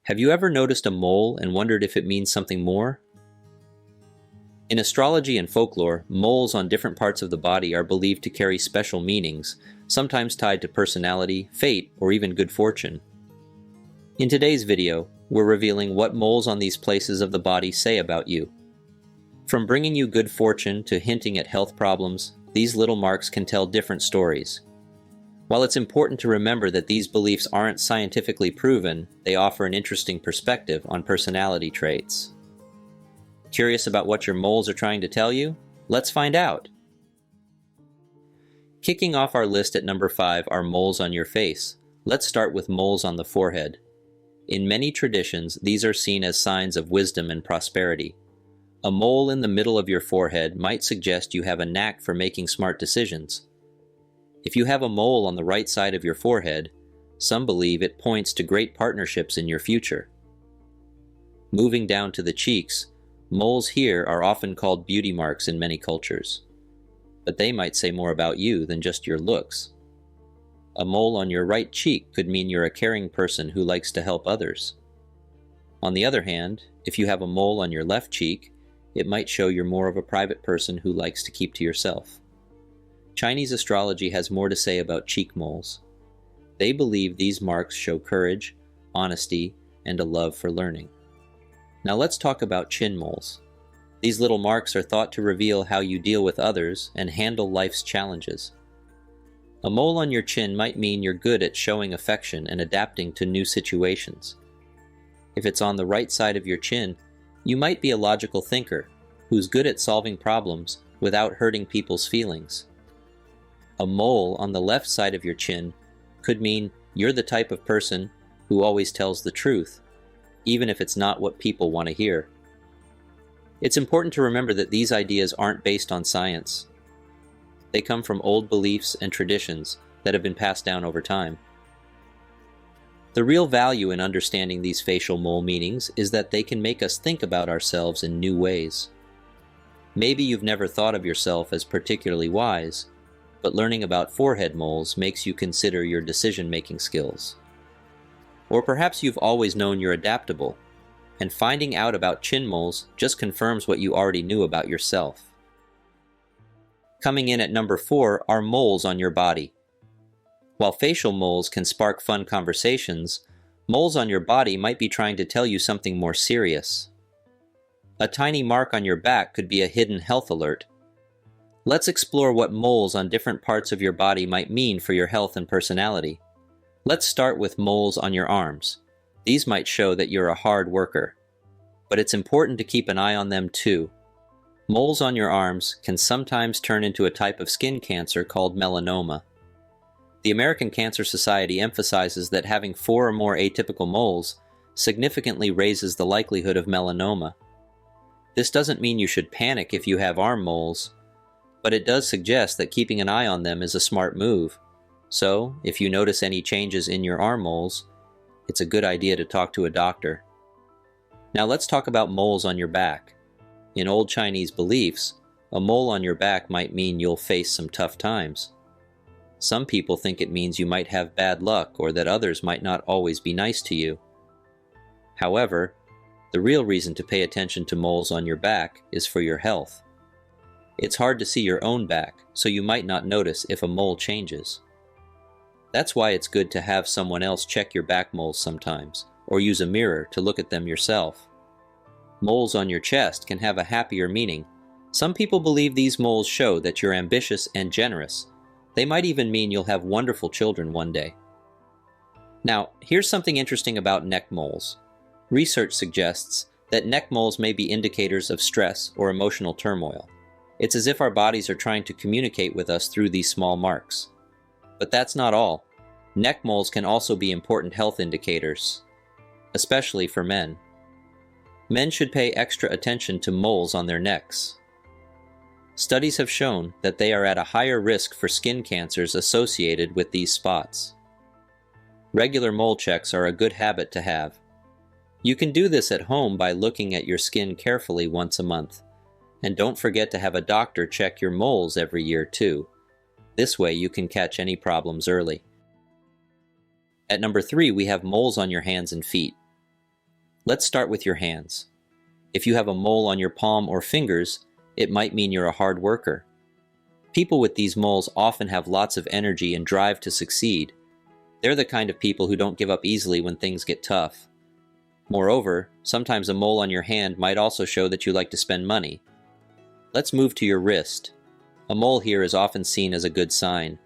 Have you ever noticed a mole and wondered if it means something more? In astrology and folklore, moles on different parts of the body are believed to carry special meanings, sometimes tied to personality, fate, or even good fortune. In today's video, we're revealing what moles on these places of the body say about you. From bringing you good fortune to hinting at health problems, these little marks can tell different stories. While it's important to remember that these beliefs aren't scientifically proven, they offer an interesting perspective on personality traits. Curious about what your moles are trying to tell you? Let's find out! Kicking off our list at number 5 are moles on your face. Let's start with moles on the forehead. In many traditions, these are seen as signs of wisdom and prosperity. A mole in the middle of your forehead might suggest you have a knack for making smart decisions. If you have a mole on the right side of your forehead, some believe it points to great partnerships in your future. Moving down to the cheeks, moles here are often called beauty marks in many cultures. But they might say more about you than just your looks. A mole on your right cheek could mean you're a caring person who likes to help others. On the other hand, if you have a mole on your left cheek, it might show you're more of a private person who likes to keep to yourself. Chinese astrology has more to say about cheek moles. They believe these marks show courage, honesty, and a love for learning. Now let's talk about chin moles. These little marks are thought to reveal how you deal with others and handle life's challenges. A mole on your chin might mean you're good at showing affection and adapting to new situations. If it's on the right side of your chin, you might be a logical thinker who's good at solving problems without hurting people's feelings. A mole on the left side of your chin could mean you're the type of person who always tells the truth, even if it's not what people want to hear. It's important to remember that these ideas aren't based on science. They come from old beliefs and traditions that have been passed down over time. The real value in understanding these facial mole meanings is that they can make us think about ourselves in new ways. Maybe you've never thought of yourself as particularly wise, but learning about forehead moles makes you consider your decision-making skills. Or perhaps you've always known you're adaptable, and finding out about chin moles just confirms what you already knew about yourself. Coming in at number 4 are moles on your body. While facial moles can spark fun conversations, moles on your body might be trying to tell you something more serious. A tiny mark on your back could be a hidden health alert. Let's explore what moles on different parts of your body might mean for your health and personality. Let's start with moles on your arms. These might show that you're a hard worker, but it's important to keep an eye on them too. Moles on your arms can sometimes turn into a type of skin cancer called melanoma. The American Cancer Society emphasizes that having 4 or more atypical moles significantly raises the likelihood of melanoma. This doesn't mean you should panic if you have arm moles, but it does suggest that keeping an eye on them is a smart move. So, if you notice any changes in your arm moles, it's a good idea to talk to a doctor. Now let's talk about moles on your back. In old Chinese beliefs, a mole on your back might mean you'll face some tough times. Some people think it means you might have bad luck or that others might not always be nice to you. However, the real reason to pay attention to moles on your back is for your health. It's hard to see your own back, so you might not notice if a mole changes. That's why it's good to have someone else check your back moles sometimes, or use a mirror to look at them yourself. Moles on your chest can have a happier meaning. Some people believe these moles show that you're ambitious and generous. They might even mean you'll have wonderful children one day. Now, here's something interesting about neck moles. Research suggests that neck moles may be indicators of stress or emotional turmoil. It's as if our bodies are trying to communicate with us through these small marks. But that's not all. Neck moles can also be important health indicators, especially for men. Men should pay extra attention to moles on their necks. Studies have shown that they are at a higher risk for skin cancers associated with these spots. Regular mole checks are a good habit to have. You can do this at home by looking at your skin carefully once a month. And don't forget to have a doctor check your moles every year too. This way you can catch any problems early. At number 3, we have moles on your hands and feet. Let's start with your hands. If you have a mole on your palm or fingers, it might mean you're a hard worker. People with these moles often have lots of energy and drive to succeed. They're the kind of people who don't give up easily when things get tough. Moreover, sometimes a mole on your hand might also show that you like to spend money. Let's move to your wrist. A mole here is often seen as a good sign.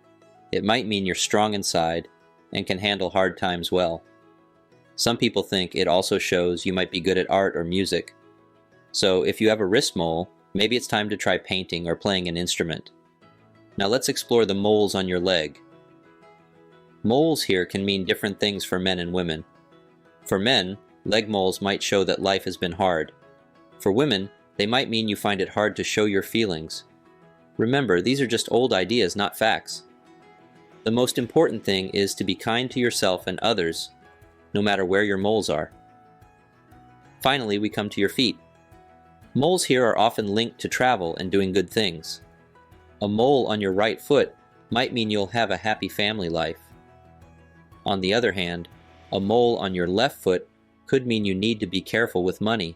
It might mean you're strong inside and can handle hard times well. Some people think it also shows you might be good at art or music. So if you have a wrist mole, maybe it's time to try painting or playing an instrument. Now let's explore the moles on your leg. Moles here can mean different things for men and women. For men, leg moles might show that life has been hard. For women, they might mean you find it hard to show your feelings. Remember, these are just old ideas, not facts. The most important thing is to be kind to yourself and others, no matter where your moles are. Finally, we come to your feet. Moles here are often linked to travel and doing good things. A mole on your right foot might mean you'll have a happy family life. On the other hand, a mole on your left foot could mean you need to be careful with money.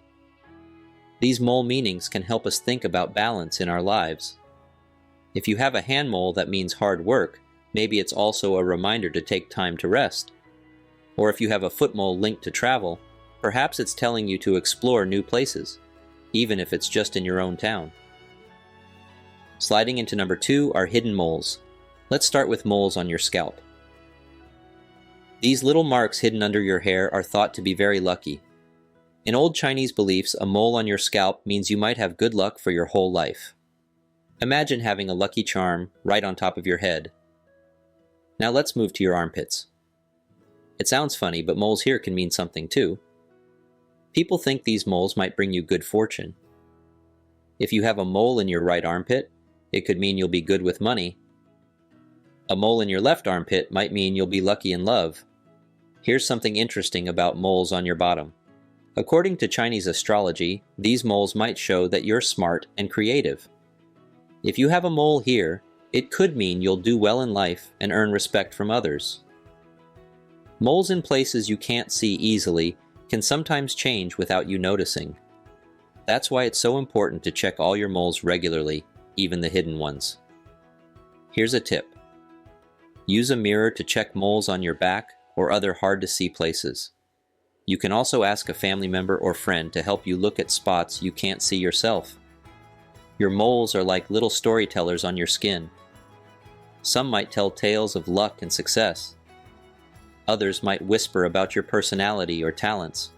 These mole meanings can help us think about balance in our lives. If you have a hand mole that means hard work, maybe it's also a reminder to take time to rest. Or if you have a foot mole linked to travel, perhaps it's telling you to explore new places, even if it's just in your own town. Sliding into number 2 are hidden moles. Let's start with moles on your scalp. These little marks hidden under your hair are thought to be very lucky. In old Chinese beliefs, a mole on your scalp means you might have good luck for your whole life. Imagine having a lucky charm right on top of your head. Now let's move to your armpits. It sounds funny, but moles here can mean something too. People think these moles might bring you good fortune. If you have a mole in your right armpit, it could mean you'll be good with money. A mole in your left armpit might mean you'll be lucky in love. Here's something interesting about moles on your bottom. According to Chinese astrology, these moles might show that you're smart and creative. If you have a mole here, it could mean you'll do well in life and earn respect from others. Moles in places you can't see easily can sometimes change without you noticing. That's why it's so important to check all your moles regularly, even the hidden ones. Here's a tip. Use a mirror to check moles on your back or other hard-to-see places. You can also ask a family member or friend to help you look at spots you can't see yourself. Your moles are like little storytellers on your skin. Some might tell tales of luck and success. Others might whisper about your personality or talents.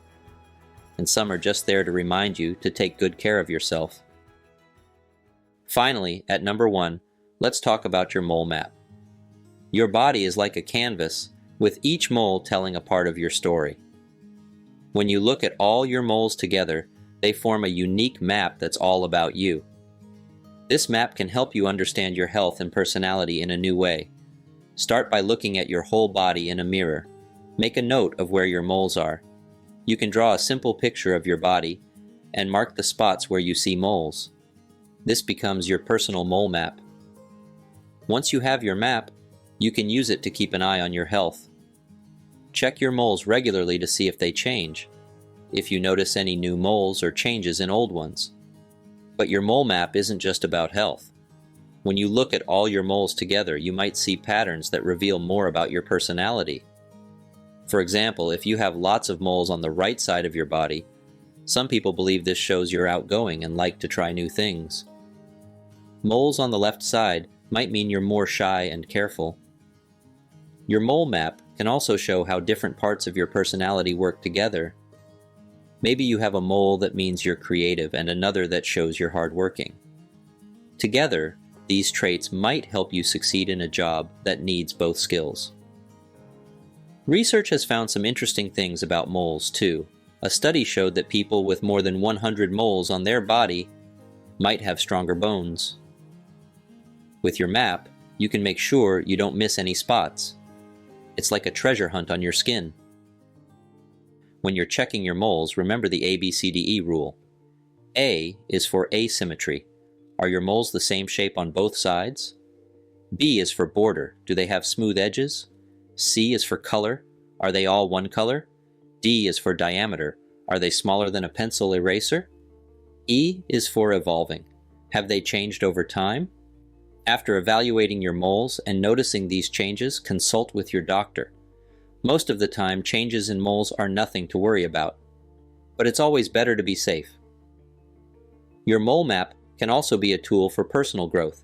And some are just there to remind you to take good care of yourself. Finally, at number 1, let's talk about your mole map. Your body is like a canvas, with each mole telling a part of your story. When you look at all your moles together, they form a unique map that's all about you. This map can help you understand your health and personality in a new way. Start by looking at your whole body in a mirror. Make a note of where your moles are. You can draw a simple picture of your body and mark the spots where you see moles. This becomes your personal mole map. Once you have your map, you can use it to keep an eye on your health. Check your moles regularly to see if they change, if you notice any new moles or changes in old ones. But your mole map isn't just about health. When you look at all your moles together, you might see patterns that reveal more about your personality. For example, if you have lots of moles on the right side of your body, some people believe this shows you're outgoing and like to try new things. Moles on the left side might mean you're more shy and careful. Your mole map can also show how different parts of your personality work together. Maybe you have a mole that means you're creative and another that shows you're hardworking. Together, these traits might help you succeed in a job that needs both skills. Research has found some interesting things about moles, too. A study showed that people with more than 100 moles on their body might have stronger bones. With your map, you can make sure you don't miss any spots. It's like a treasure hunt on your skin. When you're checking your moles, remember the ABCDE rule. A is for asymmetry. Are your moles the same shape on both sides? B is for border. Do they have smooth edges? C is for color. Are they all one color? D is for diameter. Are they smaller than a pencil eraser? E is for evolving. Have they changed over time? After evaluating your moles and noticing these changes, consult with your doctor. Most of the time, changes in moles are nothing to worry about, but it's always better to be safe. Your mole map can also be a tool for personal growth.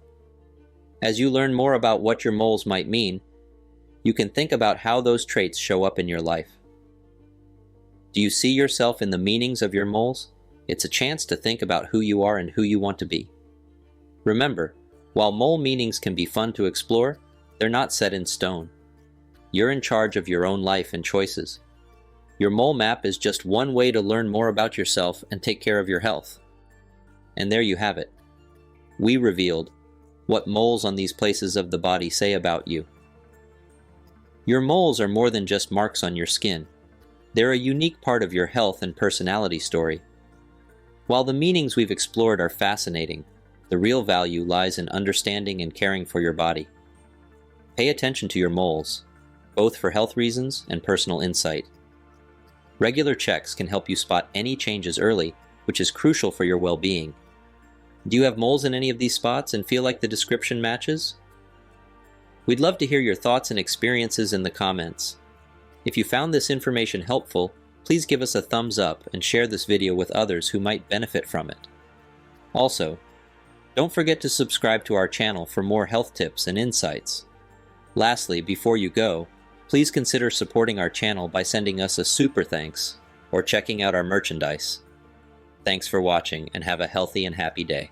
As you learn more about what your moles might mean, you can think about how those traits show up in your life. Do you see yourself in the meanings of your moles? It's a chance to think about who you are and who you want to be. Remember, while mole meanings can be fun to explore, they're not set in stone. You're in charge of your own life and choices. Your mole map is just one way to learn more about yourself and take care of your health. And there you have it. We revealed what moles on these places of the body say about you. Your moles are more than just marks on your skin. They're a unique part of your health and personality story. While the meanings we've explored are fascinating, the real value lies in understanding and caring for your body. Pay attention to your moles, both for health reasons and personal insight. Regular checks can help you spot any changes early, which is crucial for your well-being. Do you have moles in any of these spots and feel like the description matches? We'd love to hear your thoughts and experiences in the comments. If you found this information helpful, please give us a thumbs up and share this video with others who might benefit from it. Also, don't forget to subscribe to our channel for more health tips and insights. Lastly, before you go, please consider supporting our channel by sending us a super thanks or checking out our merchandise. Thanks for watching and have a healthy and happy day.